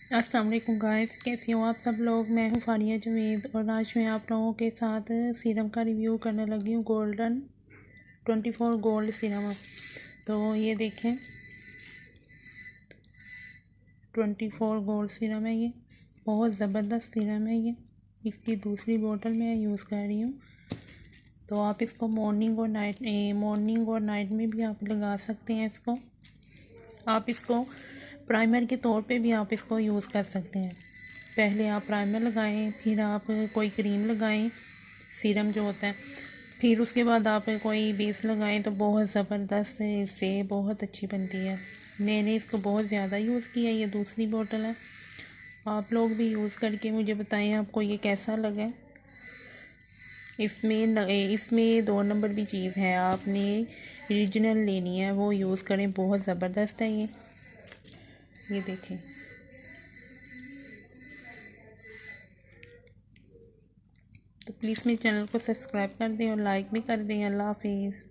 अस्सलाम वालेकुम गाइस, कैसे हो आप सब लोग। मैं हूँ फारिया जवेद और आज मैं आप लोगों के साथ सीरम का रिव्यू करने लगी हूँ। Golden 24 gold serum. तो ये देखें 24 गोल्ड सीरम है। ये बहुत ज़बरदस्त सीरम है। ये इसकी दूसरी बोतल मैं यूज़ कर रही हूँ। तो आप इसको मॉर्निंग और नाइट में भी आप लगा सकते हैं। आप इसको प्राइमर के तौर पे भी आप इसको यूज़ कर सकते हैं। पहले आप प्राइमर लगाएं, फिर आप कोई क्रीम लगाएं, सीरम जो होता है, फिर उसके बाद आप कोई बेस लगाएं तो बहुत ज़बरदस्त इससे बहुत अच्छी बनती है। मैंने इसको बहुत ज़्यादा यूज़ किया। ये दूसरी बोतल है। आप लोग भी यूज़ करके मुझे बताएं आपको ये कैसा लगा। इसमें 2 नंबर भी चीज़ है, आपने ओरिजिनल लेनी है, वो यूज़ करें। बहुत ज़बरदस्त है ये देखें। तो प्लीज़ मेरे चैनल को सब्सक्राइब कर दें और लाइक भी कर दें। अल्लाह हाफिज़।